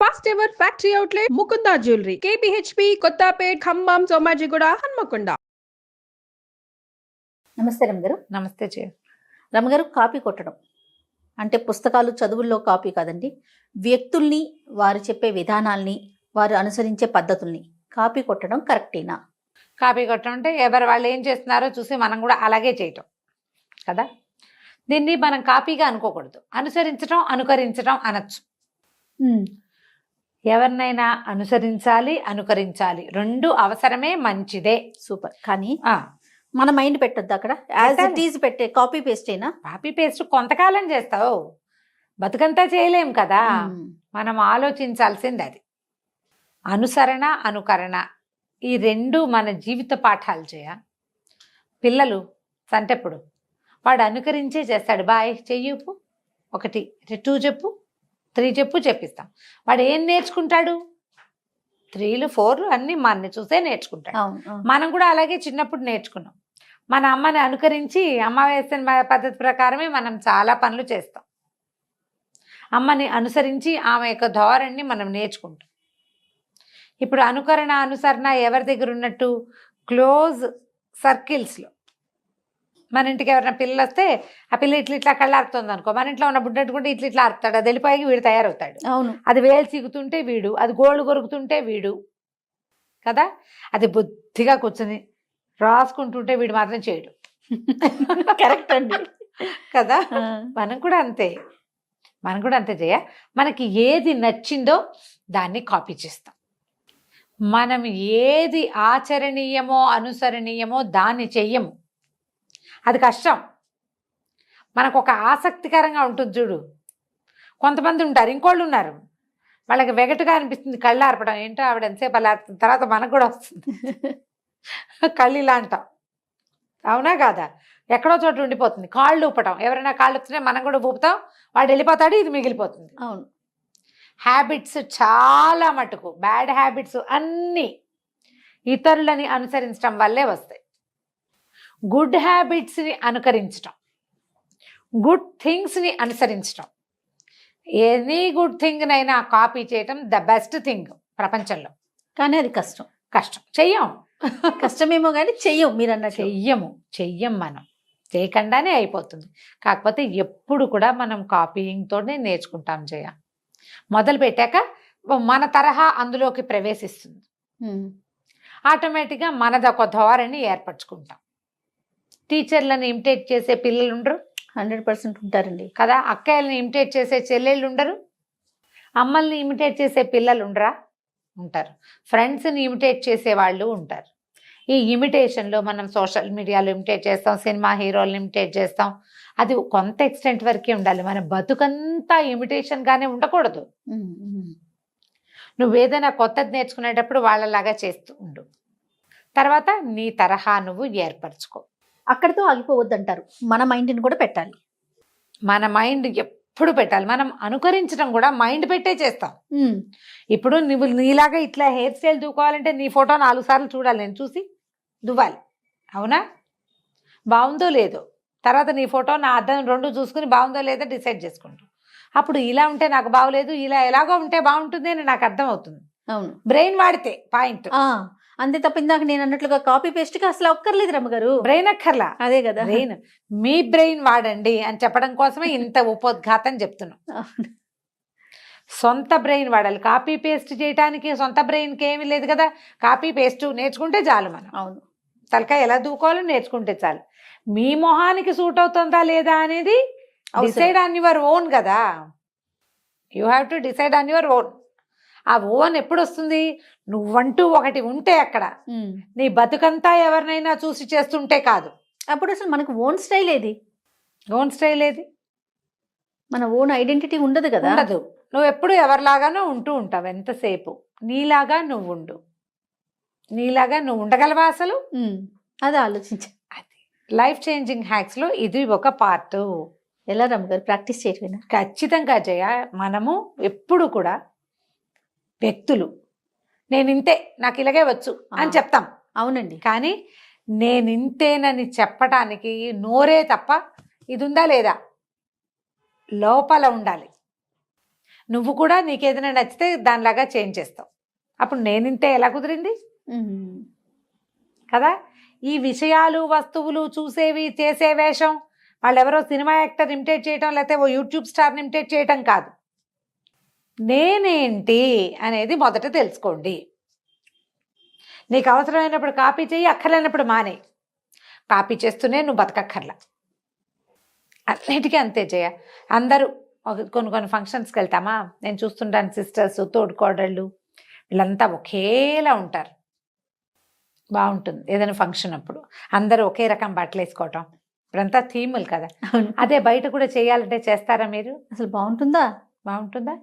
First ever factory outlet Mukunda jewellery KPHB Kothapet Khammam Somajiguda Hanamkonda. నమస్తే రమగారు. నమస్తే చే రమగారు, కాపీ కొట్టడం అంటే పుస్తకాలు చదువుల్లో కాపీ కాదండి, వ్యక్తుల్ని, వారు చెప్పే విధానాల్ని, వారు అనుసరించే పద్ధతుల్ని కాపీ కొట్టడం కరెక్టేనా? కాపీ కొట్టడం అంటే ఎవరు వాళ్ళు ఏం చేస్తున్నారో చూసి మనం కూడా అలాగే చేయటం కదా. దీన్ని మనం కాపీగా అనుకోకూడదు, అనుసరించడం అనుకరించడం అనొచ్చు. ఎవరినైనా అనుసరించాలి, అనుకరించాలి, రెండు అవసరమే, మంచిదే. సూపర్. కానీ మన మైండ్ పెట్టొద్దు అక్కడ, యాజ్ ఇట్ ఈజ్ పెట్టే కాపీ పేస్ట్ అయినా. కాపీ పేస్ట్ కొంతకాలం చేస్తావు, బతుకంతా చేయలేం కదా. మనం ఆలోచించాల్సింది అది. అనుసరణ అనుకరణ ఈ రెండు మన జీవిత పాఠాలు చేయ. పిల్లలు సంటెప్పుడు వాడు అనుకరించే చేస్తాడు. బాయ్ చెయ్యపు, 1 2 చెప్పు, 3 చెప్పు, చెప్పిస్తాం. వాడు ఏం నేర్చుకుంటాడు? 3లు 4లు అన్నీ మనని చూసే నేర్చుకుంటాడు. మనం కూడా అలాగే చిన్నప్పుడు నేర్చుకున్నాం. మన అమ్మని అనుకరించి అమ్మ వేసిన పద్ధతి ప్రకారమే మనం చాలా పనులు చేస్తాం. అమ్మని అనుసరించి ఆమె యొక్క ధోరణిని మనం నేర్చుకుంటాం. ఇప్పుడు అనుకరణ అనుసరణ ఎవరి దగ్గర ఉన్నట్టు? క్లోజ్ సర్కిల్స్లో. మన ఇంటికి ఎవరైనా పిల్లలు వస్తే ఆ పిల్ల ఇట్లా కళ్ళు ఆరుతుంది అనుకో, మన ఇంట్లో ఉన్న బుడ్డట్టు కూడా ఇట్లా ఆరుతాడు. అది వెళ్ళిపోయి వీడు తయారవుతాడు. అవును. అది వేలు చిగుతుంటే వీడు, అది గోళ్ళు కొరుకుతుంటే వీడు కదా. అది బుద్ధిగా కూర్చొని రాసుకుంటుంటే వీడు మాత్రం చేయడు. కరెక్ట్ అండి కదా. మనం కూడా అంతే చేయ. మనకి ఏది నచ్చిందో దాన్ని కాపీ చేస్తాం. మనం ఏది ఆచరణీయమో అనుసరణీయమో దాన్ని చెయ్యము. అది కష్టం. మనకు ఒక ఆసక్తికరంగా ఉంటుంది చూడు. కొంతమంది ఉంటారు, ఇంకోళ్ళు ఉన్నారు, వాళ్ళకి వెగటుగా అనిపిస్తుంది కళ్ళు ఆర్పడం. ఏంటో ఆవిడ ఎంతసేపు అలా ఆరుతుంది, తర్వాత మనకు కూడా వస్తుంది కళ్ళు ఇలా అంటాం. అవునా కాదా? ఎక్కడో చోట ఉండిపోతుంది. కాళ్ళు ఊపటం, ఎవరైనా కాళ్ళు ఊపుతుంటే మనం కూడా ఊపుతాం, వాడు వెళ్ళిపోతాడు, ఇది మిగిలిపోతుంది. అవును. హ్యాబిట్స్ చాలా మటుకు, బ్యాడ్ హ్యాబిట్స్ అన్నీ ఇతరులని అనుసరించడం వల్లే వస్తాయి. గుడ్ హ్యాబిట్స్ని అనుకరించడం, గుడ్ థింగ్స్ని అనుసరించడం, ఎనీ గుడ్ థింగ్నైనా కాపీ చేయటం ద బెస్ట్ థింగ్ ప్రపంచంలో. కానీ అది కష్టం. చెయ్యం. కష్టమేమో కానీ చెయ్యం. మీరు అన్నట్టు చెయ్యం. మనం చేయకుండానే అయిపోతుంది. కాకపోతే ఎప్పుడు కూడా మనం కాపీయింగ్తోనే నేర్చుకుంటాం. మొదలు పెట్టాక మన తరహా అందులోకి ప్రవేశిస్తుంది. ఆటోమేటిక్గా మనదొక ధోరణి ఏర్పరచుకుంటాం. టీచర్లను ఇమిటేట్ చేసే పిల్లలు ఉండరు, 100% ఉంటారండి కదా. అక్కయ్యలను ఇమిటేట్ చేసే చెల్లెళ్ళు ఉండరు, అమ్మల్ని ఇమిటేట్ చేసే పిల్లలు ఉండరా? ఉంటారు. ఫ్రెండ్స్ని ఇమిటేట్ చేసే వాళ్ళు ఉంటారు. ఈ ఇమిటేషన్లో మనం సోషల్ మీడియాలో ఇమిటేట్ చేస్తాం, సినిమా హీరోలను ఇమిటేట్ చేస్తాం. అది కొంత ఎక్స్టెంట్ వరకే ఉండాలి. మన బతుకంతా ఇమిటేషన్గానే ఉండకూడదు. నువ్వేదైనా కొత్తది నేర్చుకునేటప్పుడు వాళ్ళలాగా చేస్తూ ఉండు. తర్వాత నీ తరహా నువ్వు ఏర్పరచుకో. అక్కడితో ఆగిపోవద్దంటారు. మన మైండ్ని కూడా పెట్టాలి. మన మైండ్ ఎప్పుడు పెట్టాలి. మనం అనుకరించడం కూడా మైండ్ పెట్టే చేస్తాం. ఇప్పుడు నువ్వు నీలాగా ఇట్లా హెయిర్ స్టైల్ దూకోవాలంటే నీ ఫోటో 4 సార్లు చూడాలి, నేను చూసి దువ్వాలి. అవునా? బాగుందో లేదో, తర్వాత నీ ఫోటో నా అద్దం 2 చూసుకుని బాగుందో లేదో డిసైడ్ చేసుకుంటాం. అప్పుడు ఇలా ఉంటే నాకు బాగోలేదు, ఇలా ఎలాగో ఉంటే బాగుంటుంది అని నాకు అర్థం అవుతుంది. అవును. బ్రెయిన్ వాడితే పాయింట్. అంతే తప్ప ఇందాక నేను అన్నట్లుగా కాపీ పేస్ట్కి అసలు ఒక్కర్లేదు రమ్మగారు. బ్రెయిన్ అక్కర్లా. అదే కదా. మీ బ్రెయిన్ వాడండి అని చెప్పడం కోసమే ఇంత ఉపోద్ఘాతం చెప్తున్నాం. సొంత బ్రెయిన్ వాడాలి. కాపీ పేస్ట్ చేయడానికి సొంత బ్రెయిన్కి ఏమీ లేదు కదా. కాపీ పేస్ట్ నేర్చుకుంటే చాలు. మనం అవును, తలకాయ ఎలా దూకోవాలో నేర్చుకుంటే చాలు. మీ మొహానికి సూట్ అవుతుందా లేదా అనేది డిసైడ్ ఆన్ యువర్ ఓన్ కదా. You have to decide on your own. ఆ ఓన్ ఎప్పుడు వస్తుంది? నువ్వంటూ ఒకటి ఉంటే అక్కడ, నీ బతుకంతా ఎవరినైనా చూసి చేస్తుంటే కాదు. అప్పుడు అసలు మనకు ఓన్ స్టైల్ ఏది? మన ఓన్ ఐడెంటిటీ ఉండదు కదా. ఉండదు. నువ్వు ఎప్పుడు ఎవరిలాగానో ఉంటూ ఉంటావు. ఎంతసేపు నీలాగా నువ్వు ఉండు. నీలాగా నువ్వు ఉండగలవా అసలు? అది ఆలోచించ. అది లైఫ్ చేంజింగ్ హ్యాక్స్లో ఇది ఒక పార్ట్. ఎలా రమ్మగారు ప్రాక్టీస్ చేయకపోయినా? ఖచ్చితంగా చేయ. మనము ఎప్పుడు కూడా వ్యక్తులు నేను ఇంతే, నాకు ఇలాగే వచ్చు అని చెప్తాం. అవునండి. కానీ నేను ఇంతేనని చెప్పటానికి నోరే తప్ప ఇది ఉందా లేదా లోపల ఉండాలి. నువ్వు కూడా నీకు ఏదైనా నచ్చితే దానిలాగా చేంజ్ చేస్తావు. అప్పుడు నేనింతే ఎలా కుదిరింది కదా. ఈ విషయాలు వస్తువులు చూసేవి చేసే వేషం వాళ్ళు ఎవరో సినిమా యాక్టర్ ఇమిటేట్ చేయటం లేకపోతే ఓ యూట్యూబ్ స్టార్ని ఇమిటేట్ చేయటం కాదు. నేనేంటి అనేది మొదట తెలుసుకోండి. నీకు అవసరమైనప్పుడు కాపీ చెయ్యి, అక్కర్లేనప్పుడు మానే. కాపీ చేస్తూనే నువ్వు బతకక్కర్లా. అన్నిటికీ అంతే చేయ. అందరూ కొన్ని ఫంక్షన్స్కి వెళ్తామా, నేను చూస్తుంటాను సిస్టర్స్, తోడుకోడళ్ళు వీళ్ళంతా ఒకేలా ఉంటారు. బాగుంటుంది ఏదైనా ఫంక్షన్ అప్పుడు అందరూ ఒకే రకం బట్టలు వేసుకోవటం. ఇప్పుడంతా థీములు కదా. అదే బయట కూడా చేయాలంటే చేస్తారా మీరు? అసలు బాగుంటుందా? బాగుంటుందా?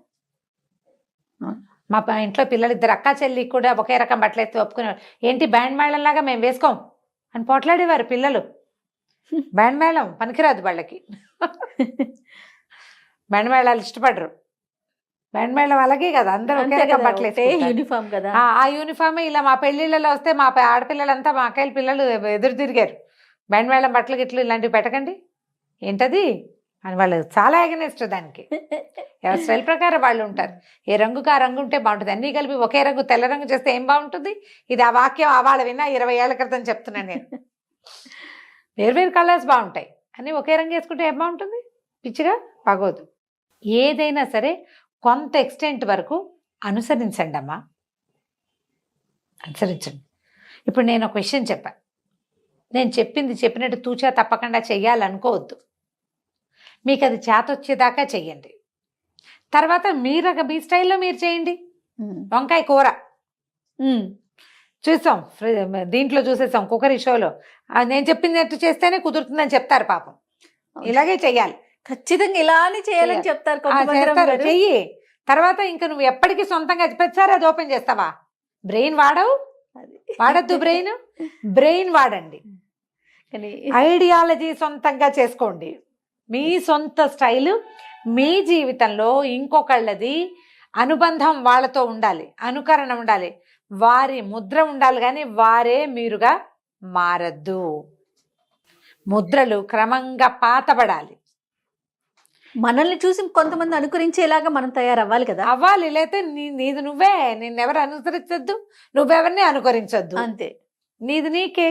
మా ఇంట్లో పిల్లలు ఇద్దరు అక్క చెల్లి కూడా ఒకే రకం బట్టలు ఎత్తి ఒప్పుకునేవారు. ఏంటి బ్యాండ్ మేళంలాగా మేము వేసుకోం అని పోట్లాడేవారు పిల్లలు. బ్యాండ్ మేళం పనికిరాదు వాళ్ళకి. బ్యాండ్ మేళాలు ఇష్టపడరు. బ్యాండ్ మేళం అలాగే కదా, అందరూ ఒకే రకం బట్టలు యూనిఫామ్ కదా. ఆ యూనిఫామే ఇలా మా పెళ్లిళ్ళలో వస్తే మా ఆడపిల్లలంతా మా అక్కయ్య పిల్లలు ఎదురు తిరిగారు. బ్యాండ్ మేళం బట్టలు గిట్లు ఇలాంటివి పెట్టకండి ఏంటది అని వాళ్ళు చాలా ఎగనెస్ట్ దానికి. ఎవరి స్టైల్ ప్రకారం వాళ్ళు ఉంటారు. ఏ రంగుకి ఆ రంగు ఉంటే బాగుంటుంది. అన్నీ కలిపి ఒకే రంగు తెల్ల రంగు చేస్తే ఏం బాగుంటుంది? ఇది ఆ వాక్యం అవాళ విన్నా 20 ఏళ్ల క్రితం చెప్తున్నాను నేను. వేరు కలర్స్ బాగుంటాయి, అన్నీ ఒకే రంగు వేసుకుంటే ఏం బాగుంటుంది? పిచ్చిగా బాగోదు. ఏదైనా సరే కొంత ఎక్స్టెంట్ వరకు అనుసరించండి అమ్మా, అనుసరించండి. ఇప్పుడు నేను ఒక విషయం చెప్పాను, నేను చెప్పింది చెప్పినట్టు తూచా తప్పకుండా చెయ్యాలనుకోవద్దు. మీకు అది చేత వచ్చేదాకా చెయ్యండి. తర్వాత మీ స్టైల్లో మీరు చేయండి. వంకాయ కూర చూసాం, దీంట్లో చూసేసాం కుక్కరీ షోలో. నేను చెప్పినట్టు చేస్తేనే కుదురుతుందని చెప్తారు పాపం. ఇలాగే చెయ్యాలి, ఖచ్చితంగా ఇలానే చేయాలని చెప్తారు. చెయ్యి. తర్వాత ఇంకా నువ్వు ఎప్పటికీ సొంతంగా ప్రతిసారి అది ఓపెన్ చేస్తావా? బ్రెయిన్ వాడద్దు. బ్రెయిన్ వాడండి. ఐడియాలజీ సొంతంగా చేసుకోండి. మీ సొంత స్టైలు మీ జీవితంలో ఇంకొకళ్ళది అనుబంధం వాళ్ళతో ఉండాలి, అనుకరణ ఉండాలి, వారి ముద్ర ఉండాలి, కానీ వారే మీరుగా మారద్దు. ముద్రలు క్రమంగా పాతబడాలి. మనల్ని చూసి కొంతమంది అనుకరించేలాగా మనం తయారవ్వాలి కదా. అవ్వాలి, లేకపోతే నీది నువ్వే. నిన్నెవరు అనుసరించద్దు, నువ్వెవరిని అనుకరించద్దు. అంతే, నీది నీకే.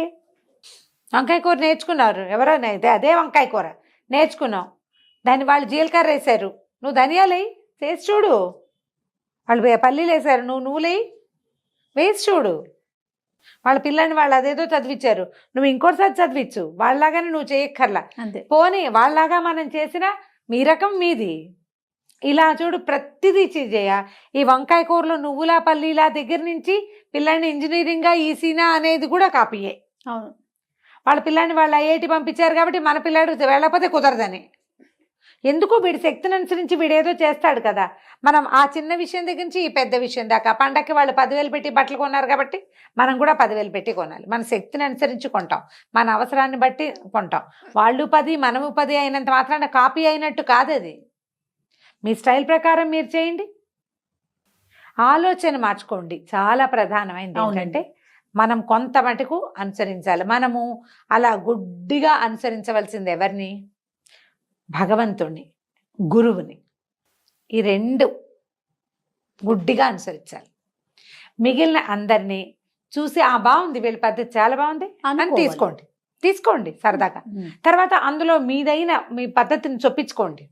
వంకాయ కూర నేర్చుకున్నారు ఎవరైనా, అదే వంకాయ కూర నేర్చుకున్నావు, దాన్ని వాళ్ళు జీలకర్ర వేసారు, నువ్వు ధనియాలే వేసి చూడు. వాళ్ళు పల్లీలు వేసారు, నువ్వులే వేసి చూడు. వాళ్ళ పిల్లని వాళ్ళు అదేదో చదివించారు, నువ్వు ఇంకోటిసారి చదివించు. వాళ్ళలాగానే నువ్వు చేయక్కర్లా. అంతే. పోనీ వాళ్ళలాగా మనం చేసిన మీ రకం మీది. ఇలా చూడు, ప్రతిదీ చేయ. ఈ వంకాయ కూరలో నువ్వులా పల్లీలా దగ్గర నుంచి పిల్లాడిని ఇంజనీరింగ్గా ఈసీనా అనేది కూడా కాపీయే. అవును, వాళ్ళ పిల్లాడిని వాళ్ళు ఐఐటి పంపించారు కాబట్టి మన పిల్లాడు వెళ్ళకపోతే కుదరదని. ఎందుకు వీడి శక్తిని అనుసరించి వీడేదో చేస్తాడు కదా. మనం ఆ చిన్న విషయం దగ్గర నుంచి ఈ పెద్ద విషయం దాకా, పండక్కి వాళ్ళు 10,000 పెట్టి బట్టలు కొన్నారు కాబట్టి మనం కూడా 10,000 పెట్టి కొనాలి. మన శక్తిని అనుసరించి కొంటాం, మన అవసరాన్ని బట్టి కొంటాం. వాళ్ళు 10 మనము 10 అయినంత మాత్రాన కాపీ అయినట్టు కాదు అది. మీ స్టైల్ ప్రకారం మీరు చేయండి. ఆలోచన మార్చుకోండి, చాలా ప్రధానమైనది. ఏంటంటే మనం కొంత మటుకు అనుసరించాలి. మనము అలా గుడ్డిగా అనుసరించవలసింది ఎవరిని? భగవంతుణ్ణి, గురువుని. ఈ 2 గుడ్డిగా అనుసరించాలి. మిగిలిన అందరినీ చూసి బాగుంది, వీళ్ళ పద్ధతి చాలా బాగుంది అని తీసుకోండి సరదాగా. తర్వాత అందులో మీదైన మీ పద్ధతిని చొప్పించుకోండి,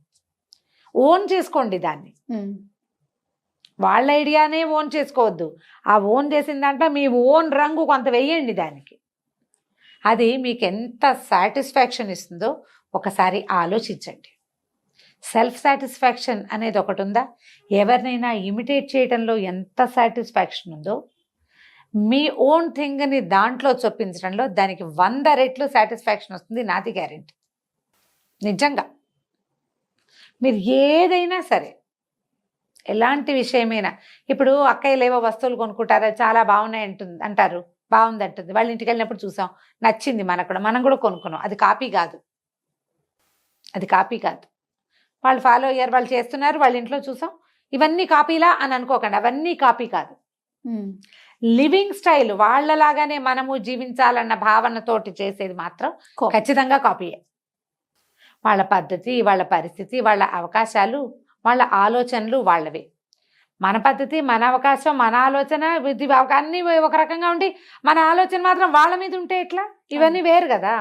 ఓన్ చేసుకోండి దాన్ని. వాళ్ళ ఐడియానే ఓన్ చేసుకోవద్దు. ఆ ఓన్ చేసిన దాంట్లో మీ ఓన్ రంగు కొంత వేయండి దానికి. అది మీకు ఎంత సాటిస్ఫాక్షన్ ఇస్తుందో ఒకసారి ఆలోచించండి. సెల్ఫ్ సాటిస్ఫాక్షన్ అనేది ఒకటి ఉందా? ఎవరినైనా ఇమిటేట్ చేయడంలో ఎంత సాటిస్ఫాక్షన్ ఉందో, మీ ఓన్ థింగ్ని దాంట్లో చొప్పించడంలో దానికి 100 రెట్లు సాటిస్ఫాక్షన్ వస్తుంది. నాది గ్యారెంటీ. నిజంగా మీరు ఏదైనా సరే, ఎలాంటి విషయమైనా, ఇప్పుడు అక్కయ్యలేవో వస్తువులు కొనుక్కుంటారా, చాలా బాగున్నాయి అంటారు, బాగుంది అంటుంది. వాళ్ళ ఇంటికి వెళ్ళినప్పుడు చూసాం, నచ్చింది మనం కూడా కొనుక్కున్నాం. అది కాపీ కాదు. వాళ్ళు ఫాలో అయ్యారు, వాళ్ళు చేస్తున్నారు, వాళ్ళ ఇంట్లో చూసాం. ఇవన్నీ కాపీలా అని అనుకోకండి, అవన్నీ కాపీ కాదు. లివింగ్ స్టైల్ వాళ్ళలాగానే మనము జీవించాలన్న భావనతోటి చేసేది మాత్రం ఖచ్చితంగా కాపీయే. వాళ్ళ పద్ధతి, వాళ్ళ పరిస్థితి, వాళ్ళ అవకాశాలు, వాళ్ళ ఆలోచనలు వాళ్ళవి. మన పద్ధతి, మన అవకాశం, మన ఆలోచన, అన్నీ ఒక రకంగా ఉండి మన ఆలోచన మాత్రం వాళ్ళ మీద ఉంటే ఎట్లా? ఇవన్నీ వేరు కదా.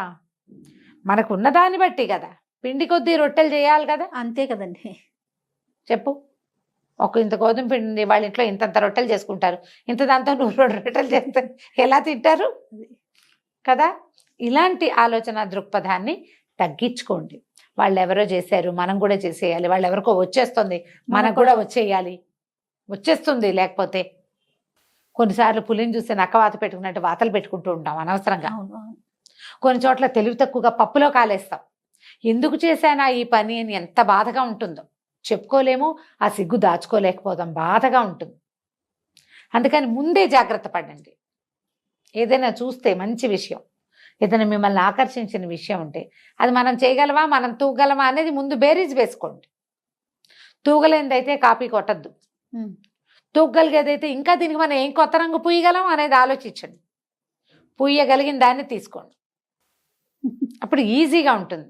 మనకున్న దాన్ని బట్టి కదా, పిండి కొద్దీ రొట్టెలు చేయాలి కదా. అంతే కదండి. చెప్పు, ఇంత గోధుమ పిండి ఉంది, వాళ్ళ ఇంట్లో ఇంతంత రొట్టెలు చేసుకుంటారు, ఇంత దాంతో 100 రొట్టెలు చేస్తారు, ఎలా తింటారు కదా. ఇలాంటి ఆలోచన దృక్పథాన్ని తగ్గించుకోండి. వాళ్ళు ఎవరో చేశారు, మనం కూడా చేసేయాలి. వాళ్ళు ఎవరికో వచ్చేస్తుంది, మనకు కూడా వచ్చేస్తుంది. లేకపోతే కొన్నిసార్లు పులిని చూస్తే నక్కవాత పెట్టుకున్నట్టు వాతలు పెట్టుకుంటూ ఉంటాం అనవసరంగా. కొన్ని చోట్ల తెలివి తక్కువగా పప్పులో కాలేస్తాం. ఎందుకు చేశానా ఈ పని అని ఎంత బాధగా ఉంటుందో చెప్పుకోలేము, ఆ సిగ్గు దాచుకోలేకపోతాం, బాధగా ఉంటుంది. అందుకని ముందే జాగ్రత్త పడండి. ఏదైనా చూస్తే మంచి విషయం, ఏదైనా మిమ్మల్ని ఆకర్షించిన విషయం ఉంటే అది మనం చేయగలమా, మనం తూగలమా అనేది ముందు బేరీజ్ వేసుకోండి. తూగలేనిదైతే కాపీ కొట్టద్దు, తూగలిగేదైతే ఇంకా దీనికి మనం ఏం కొత్త రంగు పూయగలం అనేది ఆలోచించండి. పూయగలిగిన దాన్ని తీసుకోండి, అప్పుడు ఈజీగా ఉంటుంది.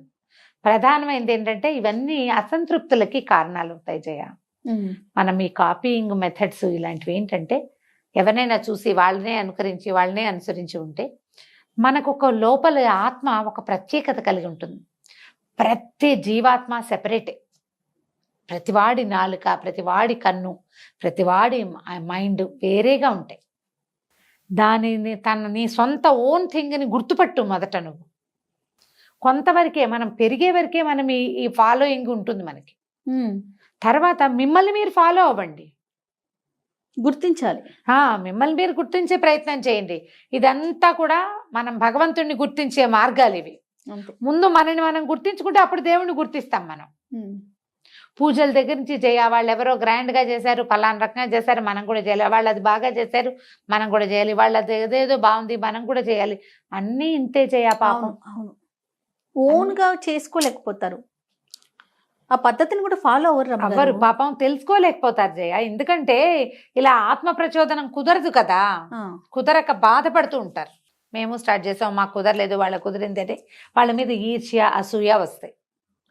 ప్రధానమైనది ఏంటంటే ఇవన్నీ అసంతృప్తులకి కారణాలు ఉంటాయి జయ. మనం ఈ కాపీయింగ్ మెథడ్స్ ఇలాంటివి ఏంటంటే ఎవరైనా చూసి వాళ్ళనే అనుకరించి వాళ్ళనే అనుసరించి ఉంటే మనకు ఒక లోపల ఆత్మ ఒక ప్రత్యేకత కలిగి ఉంటుంది. ప్రతి జీవాత్మ సెపరేటే. ప్రతివాడి నాలుక, ప్రతివాడి కన్ను, ప్రతివాడి మైండ్ వేరేగా ఉంటాయి. దానిని నీ సొంత ఓన్ థింగ్ని గుర్తుపట్టు మొదట. నువ్వు కొంతవరకే, మనం పెరిగే వరకే మనం ఈ ఫాలోయింగ్ ఉంటుంది మనకి. తర్వాత మిమ్మల్ని మీరు ఫాలో అవ్వండి, గుర్తించాలి. మిమ్మల్ని మీరు గుర్తించే ప్రయత్నం చేయండి. ఇదంతా కూడా మనం భగవంతుడిని గుర్తించే మార్గాలు ఇవి. ముందు మనని మనం గుర్తించుకుంటే అప్పుడు దేవుణ్ణి గుర్తిస్తాం మనం. పూజల దగ్గర నుంచి వాళ్ళు ఎవరో గ్రాండ్గా చేశారు, పలానా రకంగా చేశారు, మనం కూడా చేయాలి. వాళ్ళు అది బాగా చేశారు, మనం కూడా చేయాలి. వాళ్ళు అది ఏదేదో బాగుంది, మనం కూడా చేయాలి. అన్నీ ఇంతే చేయ పాపం. అవును, ఓన్గా చేసుకోలేకపోతారు, ఆ పద్ధతిని కూడా ఫాలో అవ్వరు పాపం, తెలుసుకోలేకపోతారు జయ. ఎందుకంటే ఇలా ఆత్మ ప్రచోదనం కుదరదు కదా, కుదరక బాధపడుతూ ఉంటారు. మేము స్టార్ట్ చేసాం, మాకు కుదరలేదు, వాళ్ళ కుదిరింది అంటే వాళ్ళ మీద ఈర్ష్య, అసూయ వస్తాయి.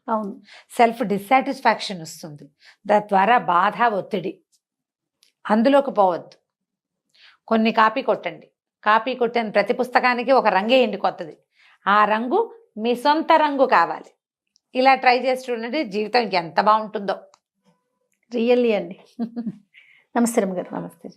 అవును, సెల్ఫ్ డిస్సాటిస్ఫాక్షన్ వస్తుంది. దాని ద్వారా బాధ, ఒత్తిడి, అందులోకి పోవద్దు. కొన్ని కాపీ కొట్టండి. కాపీ కొట్టిన ప్రతి పుస్తకానికి ఒక రంగేయండి కొత్తది. ఆ రంగు మీ సొంత రంగు కావాలి. ఇలా ట్రై చేసి చూడండి, జీవితం ఎంత బాగుంటుందో. రియల్లీ అండి. నమస్తే రమ్య గారు. నమస్తే.